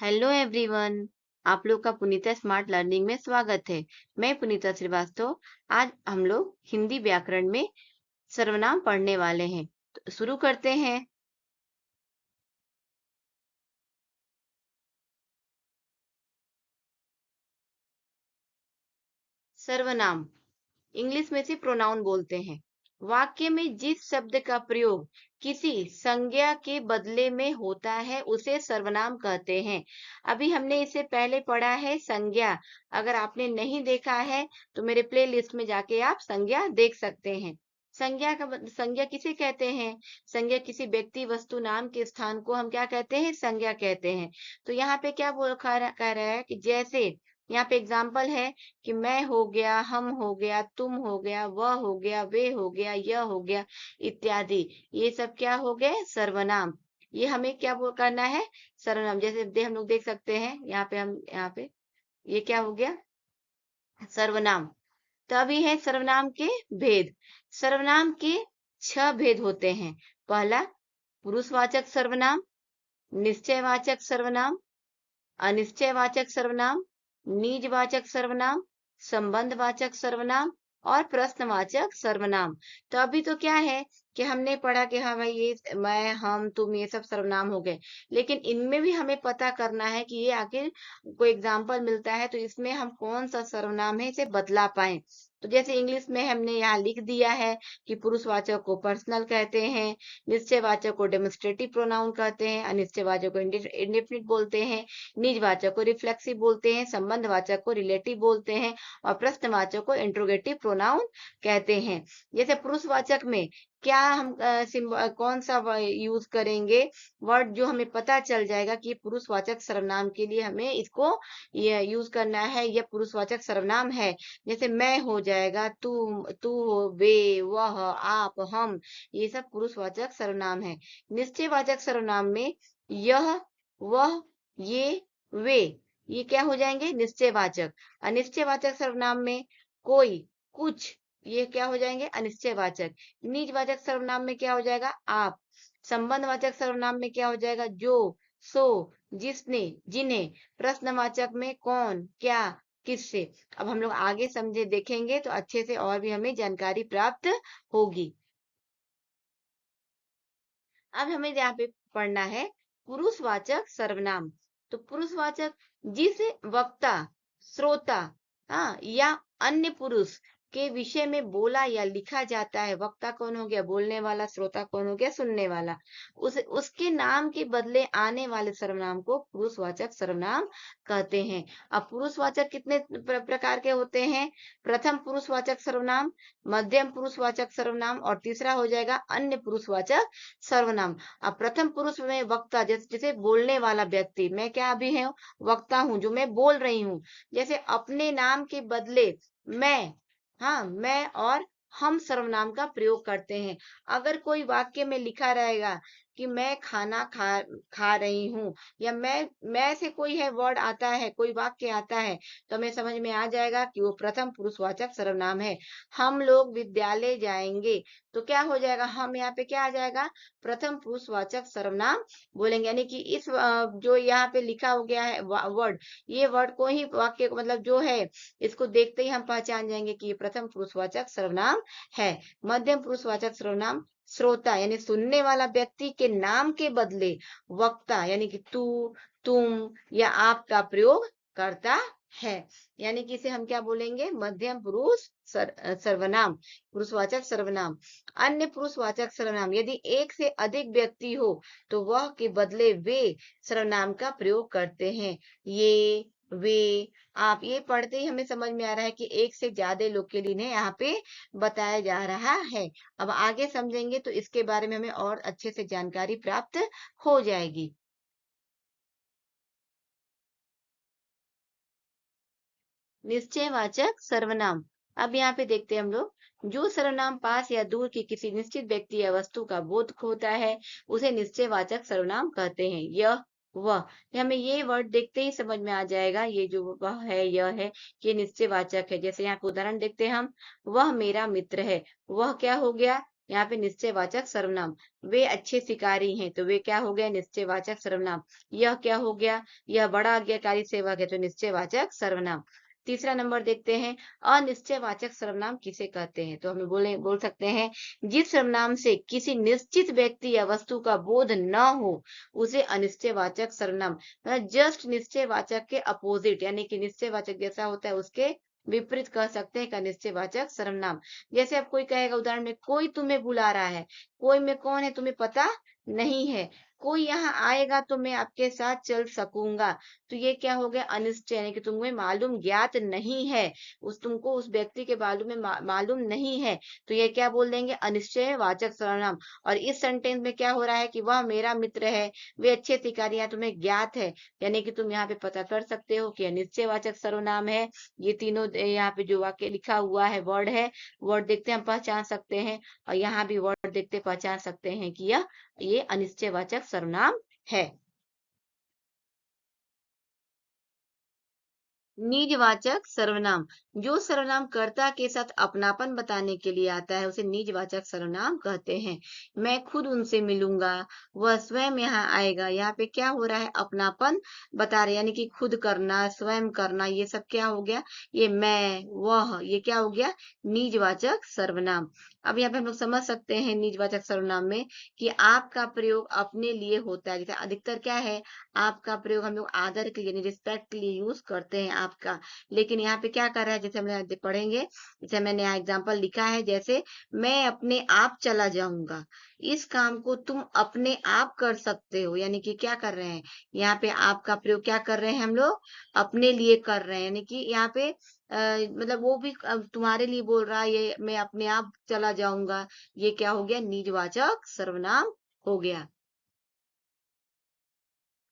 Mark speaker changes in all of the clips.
Speaker 1: Hello everyone. आप लोग का पुनीता स्मार्ट लर्निंग में स्वागत है। मैं पुनीता श्रीवास्तव। आज हम लोग हिंदी व्याकरण में सर्वनाम पढ़ने वाले हैं। तो शुरू करते हैं। सर्वनाम इंग्लिश में से प्रोनाउन बोलते हैं। वाक्य में जिस शब्द का प्रयोग किसी संज्ञा के बदले में होता है उसे सर्वनाम कहते हैं। अभी हमने इससे पहले पढ़ा है संज्ञा। अगर आपने नहीं देखा है तो मेरे प्लेलिस्ट में जाके आप संज्ञा देख सकते हैं। संज्ञा किसे कहते हैं? संज्ञा किसी व्यक्ति वस्तु नाम के स्थान को हम क्या कहते हैं? संज्ञा कहते हैं। तो यहाँ पे क्या कह रहा है कि जैसे यहाँ पे एग्जाम्पल है कि मैं हो गया, हम हो गया, तुम हो गया, वह हो गया, वे हो गया, यह हो गया इत्यादि। ये सब क्या हो गए? सर्वनाम। ये हमें क्या करना है? सर्वनाम। जैसे हम लोग देख सकते हैं यहाँ पे ये क्या हो गया? सर्वनाम। तभी है सर्वनाम के भेद। सर्वनाम के 6 भेद होते हैं। पहला पुरुषवाचक सर्वनाम, निश्चयवाचक सर्वनाम, अनिश्चयवाचक सर्वनाम, निजवाचक सर्वनाम, संबंधवाचक सर्वनाम और प्रश्नवाचक सर्वनाम। तो अभी तो क्या है कि हमने पढ़ा कि हाँ भाई ये मैं, हम, तुम ये सब सर्वनाम हो गए। लेकिन इनमें भी हमें पता करना है कि ये आखिर कोई एग्जाम्पल मिलता है तो इसमें हम कौन सा सर्वनाम है इसे बदला पाए। तो जैसे इंग्लिश में हमने यहाँ लिख दिया है कि पुरुषवाचक को पर्सनल कहते हैं, निश्चयवाचक को डेमोन्स्ट्रेटिव प्रोनाउन कहते हैं, अनिश्चयवाचक को इंडेफिनिट बोलते हैं, निजवाचक को रिफ्लेक्सिव बोलते हैं, संबंधवाचक को रिलेटिव बोलते हैं और प्रश्नवाचक को इंट्रोगेटिव प्रोनाउन कहते हैं। जैसे पुरुषवाचक में क्या हम कौन सा यूज करेंगे? वर्ड जो हमें पता चल जाएगा कि पुरुषवाचक सर्वनाम के लिए हमें इसको ये यूज करना है, यह पुरुषवाचक सर्वनाम है। जैसे मैं हो जाएगा, तू हो, वे, वह, आप, हम, ये सब पुरुषवाचक सर्वनाम है। निश्चयवाचक सर्वनाम में यह, वह, ये, वे, ये क्या हो जाएंगे? निश्चयवाचक। अनिश्चयवाचक सर्वनाम में कोई, कुछ, ये क्या हो जाएंगे? अनिश्चयवाचक। निजवाचक सर्वनाम में क्या हो जाएगा? आप। संबंधवाचक सर्वनाम में क्या हो जाएगा? जो, सो, जिसने, जिन्हें। प्रश्नवाचक में कौन, क्या, किससे। अब हम लोग आगे समझे देखेंगे तो अच्छे से और भी हमें जानकारी प्राप्त होगी। अब हमें यहाँ पे पढ़ना है पुरुषवाचक सर्वनाम। तो पुरुषवाचक जिस वक्ता, श्रोता, हाँ, या अन्य पुरुष के विषय में बोला या लिखा जाता है। वक्ता कौन हो गया? बोलने वाला। श्रोता कौन हो गया? सुनने वाला। उसके नाम के बदले आने वाले सर्वनाम को पुरुषवाचक सर्वनाम कहते हैं। अब पुरुषवाचक कितने प्रकार के होते हैं? प्रथम पुरुषवाचक सर्वनाम, मध्यम पुरुषवाचक सर्वनाम और तीसरा हो जाएगा अन्य पुरुषवाचक सर्वनाम। अब प्रथम पुरुष में वक्ता, जैसे बोलने वाला व्यक्ति, मैं क्या अभी हूँ? वक्ता हूँ, जो मैं बोल रही हूँ। जैसे अपने नाम के बदले मैं, हाँ, मैं और हम सर्वनाम का प्रयोग करते हैं। अगर कोई वाक्य में लिखा रहेगा कि मैं खाना खा रही हूँ, या मैं से कोई है वर्ड आता है, कोई वाक्य आता है, तो हमें समझ में आ जाएगा कि वो प्रथम पुरुषवाचक सर्वनाम है। हम लोग विद्यालय जाएंगे, तो क्या हो जाएगा? हम यहाँ पे क्या आ जाएगा? प्रथम पुरुषवाचक सर्वनाम बोलेंगे। यानी कि इस जो यहाँ पे लिखा हो गया है वर्ड, ये वर्ड को ही वाक्य को मतलब जो है, इसको देखते ही हम पहचान जाएंगे कि ये प्रथम पुरुषवाचक सर्वनाम है। मध्यम पुरुषवाचक सर्वनाम श्रोता यानी सुनने वाला व्यक्ति के नाम के बदले वक्ता यानी कि तू, तुम या आप का प्रयोग करता है। यानी कि इसे हम क्या बोलेंगे? मध्यम पुरुष सर्वनाम, पुरुषवाचक सर्वनाम। अन्य पुरुषवाचक सर्वनाम यदि एक से अधिक व्यक्ति हो तो वह के बदले वे सर्वनाम का प्रयोग करते हैं। ये, वे, आप, ये पढ़ते ही हमें समझ में आ रहा है कि एक से ज्यादा लोग के लिए यहाँ पे बताया जा रहा है। अब आगे समझेंगे तो इसके बारे में हमें और अच्छे से जानकारी प्राप्त हो जाएगी। निश्चयवाचक सर्वनाम। अब यहाँ पे देखते हैं हम लोग, जो सर्वनाम पास या दूर की किसी निश्चित व्यक्ति या वस्तु का बोधक होता है उसे निश्चयवाचक सर्वनाम कहते हैं। यह, वह, हमें ये वर्ड देखते ही समझ में आ जाएगा, ये जो वह है, यह है, ये निश्चयवाचक है। जैसे यहाँ का उदाहरण देखते हैं हम, वह मेरा मित्र है। वह क्या हो गया? यहाँ पे निश्चयवाचक सर्वनाम। वे अच्छे शिकारी हैं, तो वे क्या हो गया? निश्चयवाचक सर्वनाम। यह क्या हो गया? यह बड़ा आज्ञाकारी सेवक है, तो निश्चयवाचक सर्वनाम। तीसरा नंबर देखते हैं, अनिश्चयवाचक सर्वनाम किसे कहते हैं? तो हम बोल सकते हैं, जिस सर्वनाम से किसी निश्चित व्यक्ति या वस्तु का बोध न हो, उसे अनिश्चयवाचक सर्वनाम, मतलब जस्ट निश्चयवाचक के अपोजिट, यानी कि निश्चयवाचक जैसा होता है उसके विपरीत कह सकते हैं, का निश्चयवाचक सर्वनाम। जैसे अब कोई कहेगा, उदाहरण में, कोई तुम्हें बुला रहा है। कोई में कौन है तुम्हें पता नहीं है। कोई यहाँ आएगा तो मैं आपके साथ चल सकूंगा। तो ये क्या हो गया? अनिश्चय, यानी कि तुम्हें मालूम, ज्ञात नहीं है, तुमको उस व्यक्ति के बारे में मालूम नहीं है। तो ये क्या बोल देंगे? अनिश्चयवाचक सर्वनाम। और इस सेंटेंस में क्या हो रहा है कि वह मेरा मित्र है, वे अच्छे शिकारी हैं, तुम्हें ज्ञात है, यानी कि तुम यहाँ पे पता कर सकते हो कि अनिश्चयवाचक सर्वनाम है। ये तीनों यहाँ पे जो वाक्य लिखा हुआ है, वर्ड है, वर्ड देखते हम पहचान सकते हैं, और यहाँ भी वर्ड देखते पहचान सकते हैं कि ये अनिश्चयवाचक सर्वनाम है। निजवाचक सर्वनाम, जो सर्वनाम कर्ता के साथ अपनापन बताने के लिए आता है, उसे निजवाचक सर्वनाम कहते हैं। मैं खुद उनसे मिलूंगा, वह स्वयं यहाँ आएगा। यहाँ पे क्या हो रहा है? अपनापन बता रहे, यानी कि खुद करना, स्वयं करना, ये सब क्या हो गया? ये मैं, वह, ये क्या हो गया? निजवाचक सर्वनाम। अब यहाँ पे हम लोग समझ सकते हैं निजवाचक सर्वनाम में कि आपका प्रयोग अपने लिए होता है। जैसे अधिकतर क्या है? आपका प्रयोग हम लोग आदर के लिए, यानी रिस्पेक्ट के लिए यूज करते हैं आपका। लेकिन यहाँ पे क्या कर रहा है? जैसे हम यहाँ पढ़ेंगे, जैसे मैंने यहाँ एग्जाम्पल लिखा है, जैसे मैं अपने आप चला जाऊंगा। इस काम को तुम अपने आप कर सकते हो, यानी कि क्या कर रहे हैं? यहाँ पे आपका प्रयोग क्या कर रहे हैं हम लोग? अपने लिए कर रहे हैं, यानी कि यहाँ पे मतलब वो भी तुम्हारे लिए बोल रहा है, ये मैं अपने आप चला जाऊंगा। ये क्या हो गया? निजवाचक सर्वनाम हो गया।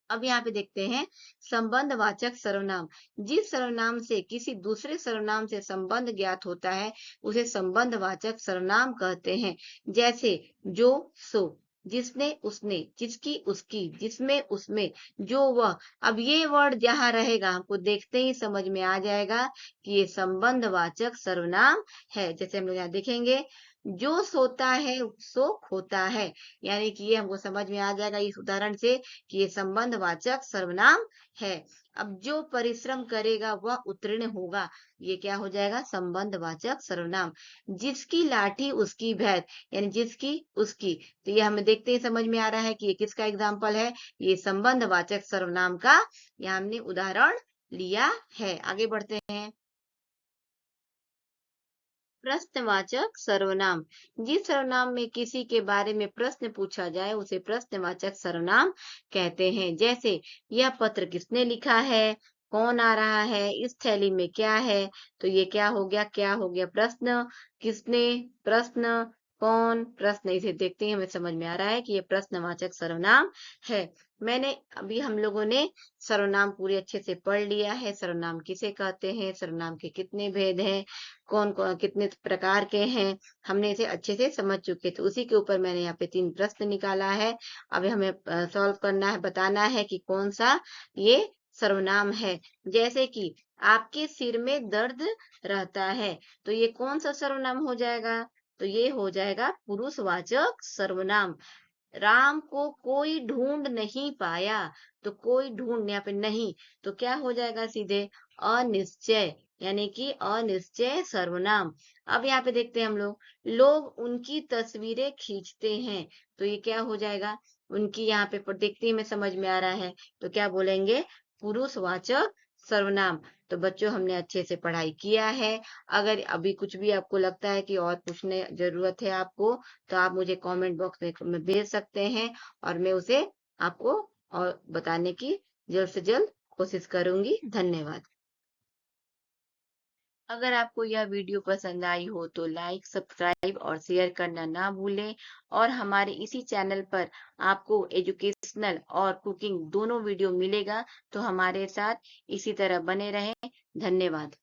Speaker 1: अब यहाँ पे देखते हैं संबंधवाचक सर्वनाम। जिस सर्वनाम से किसी दूसरे सर्वनाम से संबंध ज्ञात होता है, उसे संबंधवाचक सर्वनाम कहते हैं। जैसे जो, सो, जिसने, उसने, जिसकी, उसकी, जिसमें, उसमें, जो, वह। अब ये वर्ड जहाँ रहेगा, हमको देखते ही समझ में आ जाएगा कि ये संबंधवाचक सर्वनाम है। जैसे हम लोग यहाँ देखेंगे, जो सोता है सो खोता है, यानी कि ये हमको समझ में आ जाएगा इस उदाहरण से कि ये संबंधवाचक सर्वनाम है। अब जो परिश्रम करेगा वह उत्तीर्ण होगा, ये क्या हो जाएगा? संबंधवाचक सर्वनाम। जिसकी लाठी उसकी भैंस, यानी जिसकी, उसकी, तो ये हमें देखते ही समझ में आ रहा है कि ये किसका एग्जाम्पल है? ये संबंधवाचक सर्वनाम का यहाँ हमने उदाहरण लिया है। आगे बढ़ते हैं। प्रश्नवाचक सर्वनाम, जिस सर्वनाम में किसी के बारे में प्रश्न पूछा जाए, उसे प्रश्नवाचक सर्वनाम कहते हैं। जैसे, यह पत्र किसने लिखा है? कौन आ रहा है? इस थैली में क्या है? तो ये क्या हो गया? क्या हो गया? प्रश्न। किसने? प्रश्न। कौन? प्रश्न। इसे देखते ही हमें समझ में आ रहा है कि ये प्रश्नवाचक सर्वनाम है। मैंने अभी हम लोगों ने सर्वनाम पूरे अच्छे से पढ़ लिया है। सर्वनाम किसे कहते हैं? सर्वनाम के कितने भेद हैं? कौन कौन कितने प्रकार के हैं? हमने इसे अच्छे से समझ चुके थे। उसी के ऊपर मैंने यहाँ पे 3 प्रश्न निकाला है। अभी हमें सॉल्व करना है, बताना है कि कौन सा ये सर्वनाम है। जैसे कि आपके सिर में दर्द रहता है, तो ये कौन सा सर्वनाम हो जाएगा? तो ये हो जाएगा पुरुषवाचक सर्वनाम। राम को कोई ढूंढ नहीं पाया, तो कोई ढूंढ, यहाँ पे नहीं, तो क्या हो जाएगा? सीधे अनिश्चय, यानी कि अनिश्चय सर्वनाम। अब यहाँ पे देखते हैं हम लोग, लोग उनकी तस्वीरें खींचते हैं, तो ये क्या हो जाएगा? उनकी, यहाँ पे देखते ही में समझ में आ रहा है, तो क्या बोलेंगे? पुरुषवाचक सर्वनाम। तो बच्चों, हमने अच्छे से पढ़ाई किया है। अगर अभी कुछ भी आपको लगता है कि और पूछने जरूरत है आपको, तो आप मुझे कमेंट बॉक्स में भेज सकते हैं, और मैं उसे आपको और बताने की जल्द से जल्द कोशिश करूंगी। धन्यवाद। अगर आपको यह वीडियो पसंद आई हो तो लाइक, सब्सक्राइब और शेयर करना ना भूलें, और हमारे इसी चैनल पर आपको एजुकेशनल और कुकिंग दोनों वीडियो मिलेगा, तो हमारे साथ इसी तरह बने रहें। धन्यवाद।